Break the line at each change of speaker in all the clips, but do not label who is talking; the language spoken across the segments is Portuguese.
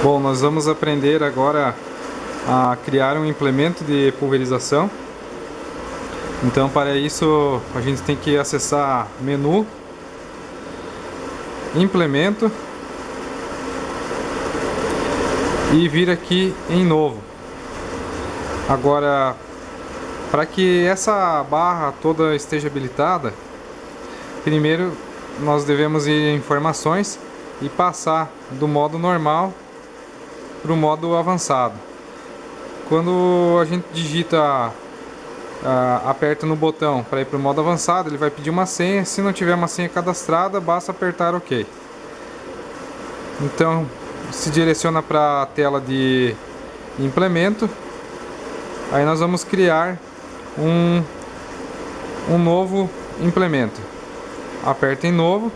Bom, nós vamos aprender agora a criar um implemento de pulverização. Então, para isso, a gente tem que acessar menu, implemento e vir aqui em novo. Agora, para que essa barra toda esteja habilitada, primeiro nós devemos ir em informações e passar do modo normal para o modo avançado. Quando a gente digita, aperta no botão para ir para o modo avançado, ele vai pedir uma senha. Se não tiver uma senha cadastrada, basta apertar OK. Então se direciona para a tela de implemento. Aí nós vamos criar um novo implemento. Aperta em novo.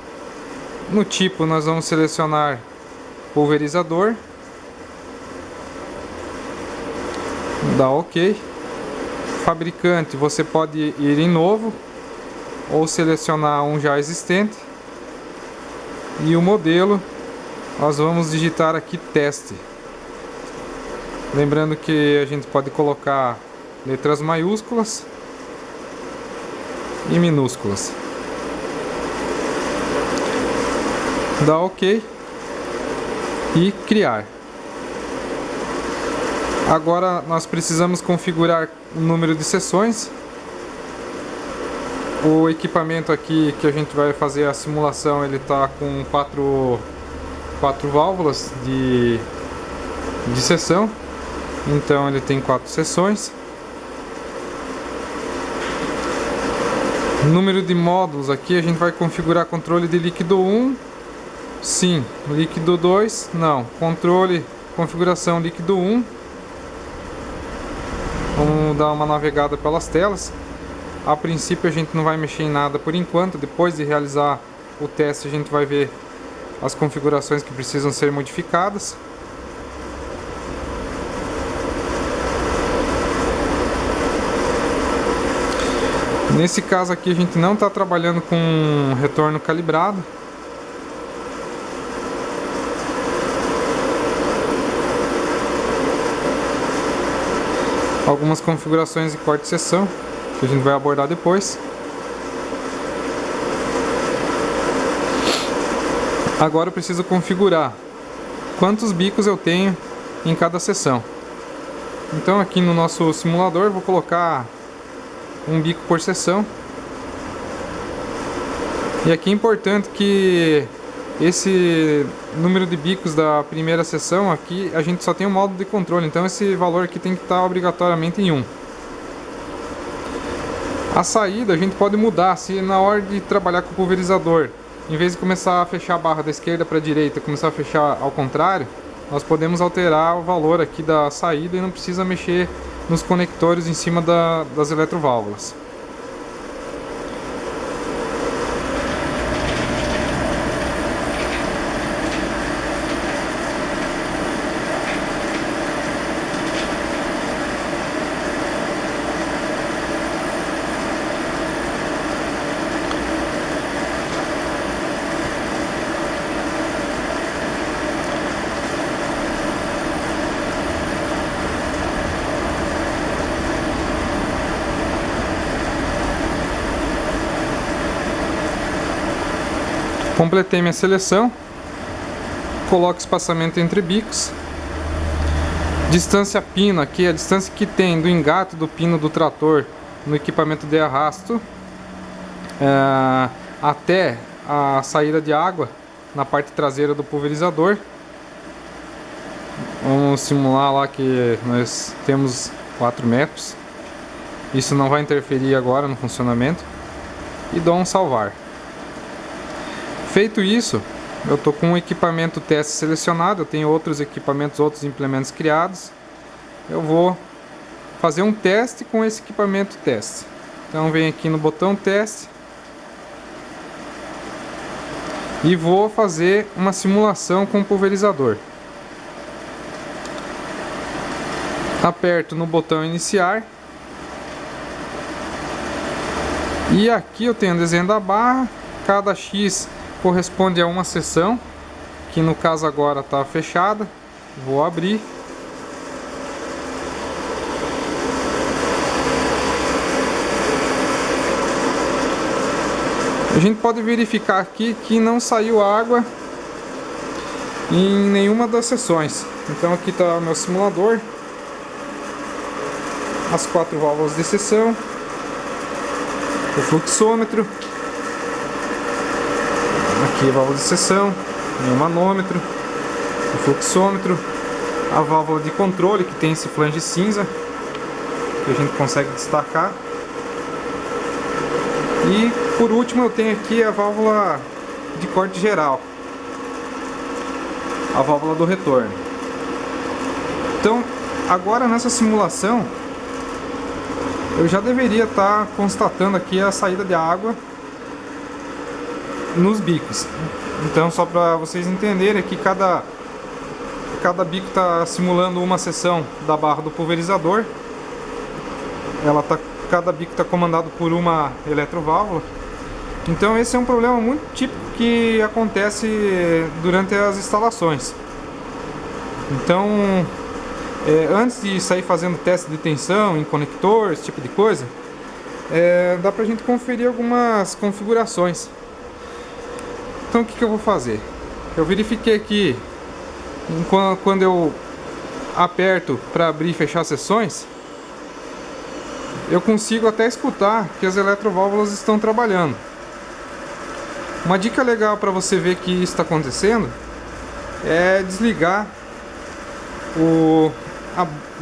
No tipo nós vamos selecionar pulverizador. Dá OK. Fabricante, você pode ir em novo ou selecionar um já existente. E o modelo nós vamos digitar aqui teste. Lembrando que a gente pode colocar letras maiúsculas e minúsculas. Dá OK e criar. Agora nós precisamos configurar o número de sessões. O equipamento aqui que a gente vai fazer a simulação, ele está com quatro válvulas de seção. Então ele tem 4 seções. Número de módulos aqui a gente vai configurar controle de líquido 1. Sim. Líquido 2. Não. Controle, configuração líquido 1. Vamos dar uma navegada pelas telas. A princípio a gente não vai mexer em nada por enquanto. Depois de realizar o teste a gente vai ver as configurações que precisam ser modificadas. Nesse caso aqui a gente não está trabalhando com retorno calibrado. Algumas configurações de corte de seção que a gente vai abordar depois. Agora eu preciso configurar quantos bicos eu tenho em cada seção. Então aqui no nosso simulador eu vou colocar um bico por seção. E aqui é importante que esse número de bicos da primeira seção aqui, a gente só tem um módulo de controle, então esse valor aqui tem que estar obrigatoriamente em 1. A saída a gente pode mudar. Se na hora de trabalhar com o pulverizador, em vez de começar a fechar a barra da esquerda para a direita, começar a fechar ao contrário, nós podemos alterar o valor aqui da saída e não precisa mexer nos conectores em cima das eletroválvulas. Completei minha seleção. Coloco espaçamento entre bicos. Distância pino aqui, a distância que tem do engate do pino do trator no equipamento de arrasto até a saída de água na parte traseira do pulverizador. Vamos simular lá que nós temos 4 metros. Isso não vai interferir agora no funcionamento. E dou um salvar. Feito isso, eu estou com um equipamento teste selecionado. Eu tenho outros equipamentos, outros implementos criados. Eu vou fazer um teste com esse equipamento teste. Então venho aqui no botão teste e vou fazer uma simulação com o pulverizador. Aperto no botão iniciar e aqui eu tenho o desenho da barra. Cada X corresponde a uma seção, que no caso agora está fechada. Vou abrir. A gente pode verificar aqui que não saiu água em nenhuma das seções. Então aqui está o meu simulador, as 4 válvulas de seção, o fluxômetro, aqui a válvula de seção, o manômetro, o fluxômetro, a válvula de controle que tem esse flange cinza que a gente consegue destacar. E por último eu tenho aqui a válvula de corte geral, a válvula do retorno. Então agora nessa simulação eu já deveria estar constatando aqui a saída de água nos bicos. Então só para vocês entenderem que cada bico está simulando uma seção da barra do pulverizador. Cada bico está comandado por uma eletroválvula. Então esse é um problema muito típico que acontece durante as instalações. Então antes de sair fazendo teste de tensão em conector, esse tipo de coisa, dá pra gente conferir algumas configurações. Então o que eu vou fazer? Eu verifiquei aqui quando eu aperto para abrir e fechar sessões, eu consigo até escutar que as eletroválvulas estão trabalhando. Uma dica legal para você ver que isso está acontecendo é desligar o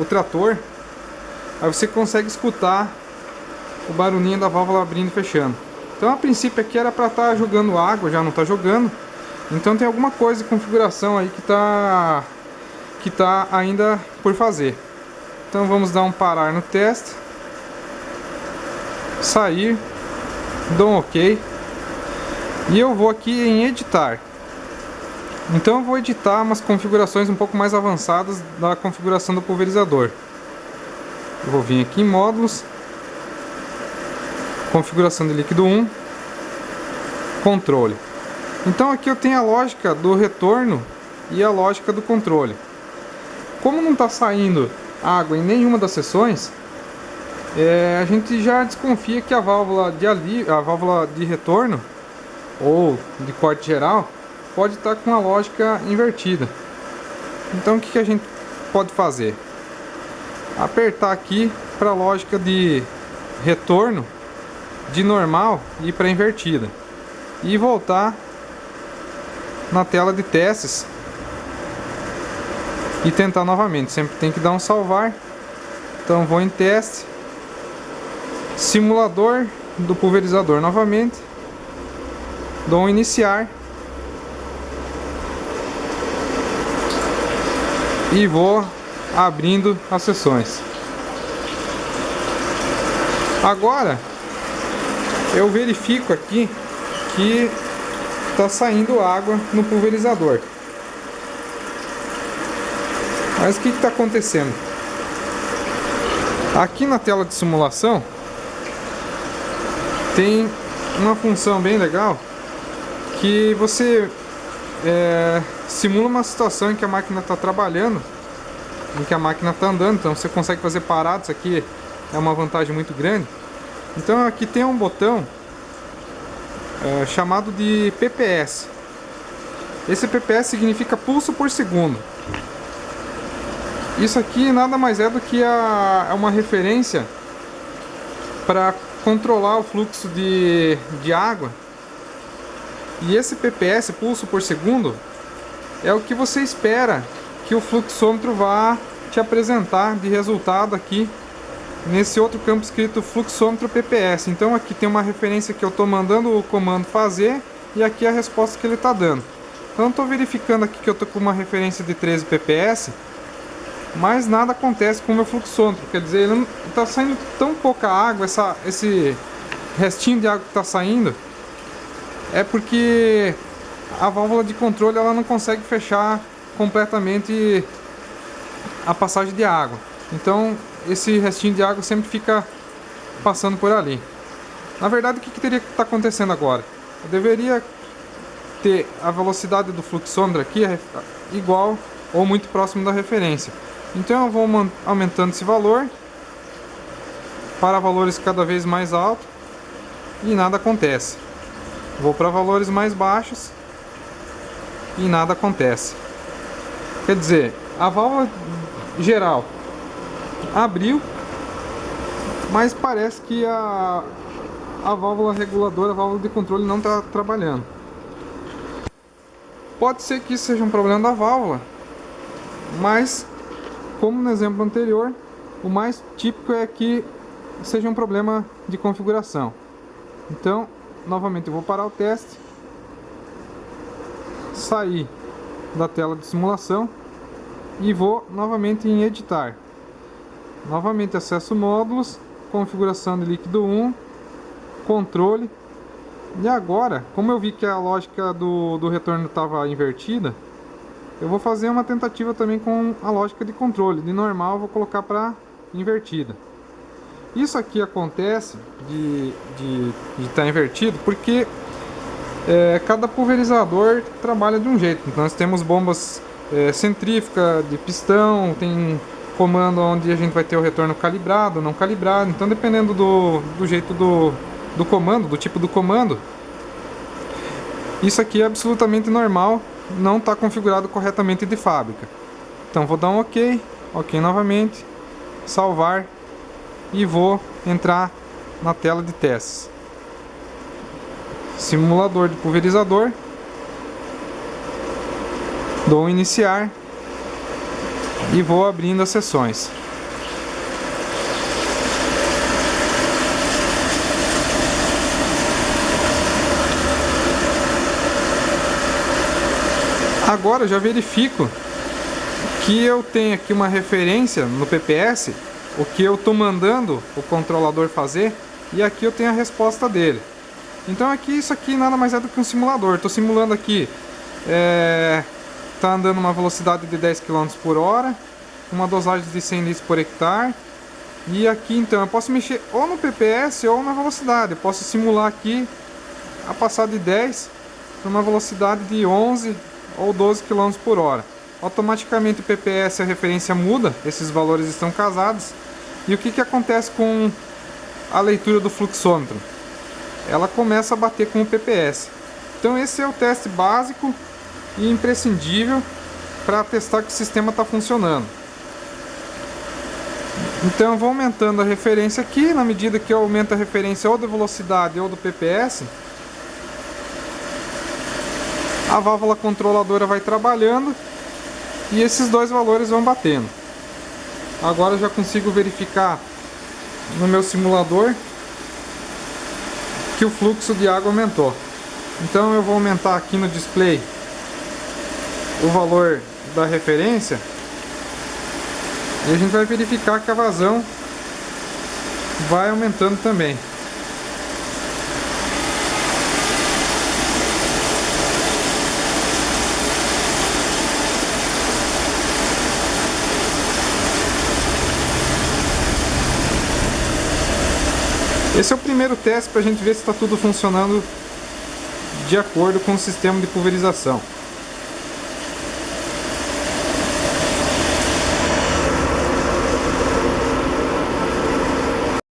trator. Aí você consegue escutar o barulhinho da válvula abrindo e fechando. Então a princípio aqui era para estar jogando água, já não está jogando. Então tem alguma coisa de configuração aí que tá ainda por fazer. Então vamos dar um parar no teste, sair, dou um OK e eu vou aqui em editar. Então eu vou editar umas configurações um pouco mais avançadas da configuração do pulverizador. Eu vou vir aqui em módulos, configuração de líquido 1, controle. Então aqui eu tenho a lógica do retorno e a lógica do controle. Como não está saindo água em nenhuma das seções, a gente já desconfia que a válvula de retorno ou de corte geral pode estar com a lógica invertida. Então o que a gente pode fazer? Apertar aqui para a lógica de retorno de normal e para invertida e voltar na tela de testes e tentar novamente. Sempre tem que dar um salvar. Então vou em teste, simulador do pulverizador novamente, dou um iniciar e vou abrindo as sessões. Agora eu verifico aqui que está saindo água no pulverizador. Mas o que está acontecendo? Aqui na tela de simulação tem uma função bem legal que você simula uma situação em que a máquina está trabalhando, em que a máquina está andando. Então você consegue fazer paradas. Aqui é uma vantagem muito grande. Então aqui tem um botão chamado de PPS. Esse PPS significa pulso por segundo. Isso aqui nada mais é do que uma referência para controlar o fluxo de água. E esse PPS, pulso por segundo, é o que você espera que o fluxômetro vá te apresentar de resultado aqui nesse outro campo escrito fluxômetro PPS. Então aqui tem uma referência que eu estou mandando o comando fazer e aqui a resposta que ele está dando. Então estou verificando aqui que eu estou com uma referência de 13 PPS, mas nada acontece com o meu fluxômetro. Quer dizer, ele está saindo tão pouca água, esse restinho de água que está saindo é porque a válvula de controle ela não consegue fechar completamente a passagem de água. Então esse restinho de água sempre fica passando por ali. Na verdade, o que teria que estar acontecendo agora? Eu deveria ter a velocidade do fluxômetro aqui igual ou muito próximo da referência. Então eu vou aumentando esse valor para valores cada vez mais altos e nada acontece. Vou para valores mais baixos e nada acontece. Quer dizer, a válvula geral abriu, mas parece que a válvula reguladora, a válvula de controle não está trabalhando. Pode ser que isso seja um problema da válvula, mas como no exemplo anterior, o mais típico é que seja um problema de configuração. Então, novamente eu vou parar o teste, sair da tela de simulação e vou novamente em editar. Novamente acesso módulos, configuração de líquido 1, controle. E agora, como eu vi que a lógica do retorno estava invertida, eu vou fazer uma tentativa também com a lógica de controle. De normal eu vou colocar para invertida. Isso aqui acontece de estar invertido porque cada pulverizador trabalha de um jeito. Então, nós temos bombas centrífuga, de pistão, tem comando onde a gente vai ter o retorno calibrado, não calibrado. Então, dependendo do jeito do comando, do tipo do comando, isso aqui é absolutamente normal, não está configurado corretamente de fábrica. Então vou dar um OK, OK novamente, salvar e vou entrar na tela de testes. Simulador de pulverizador, dou um iniciar e vou abrindo as sessões. Agora eu já verifico que eu tenho aqui uma referência no PPS, o que eu estou mandando o controlador fazer, e aqui eu tenho a resposta dele. Então aqui, isso aqui nada mais é do que um simulador. Estou simulando aqui, está andando uma velocidade de 10 km por hora, uma dosagem de 100 litros por hectare. E aqui então eu posso mexer ou no PPS ou na velocidade. Eu posso simular aqui a passar de 10 para uma velocidade de 11 ou 12 km por hora. Automaticamente o PPS, a referência muda, esses valores estão casados. E o que acontece com a leitura do fluxômetro? Ela começa a bater com o PPS. Então esse é o teste básico e imprescindível para testar que o sistema está funcionando. Então eu vou aumentando a referência aqui, na medida que eu aumento a referência ou da velocidade ou do PPS, a válvula controladora vai trabalhando e esses dois valores vão batendo. Agora eu já consigo verificar no meu simulador que o fluxo de água aumentou. Então eu vou aumentar aqui no display o valor da referência e a gente vai verificar que a vazão vai aumentando também. Esse é o primeiro teste para a gente ver se está tudo funcionando de acordo com o sistema de pulverização.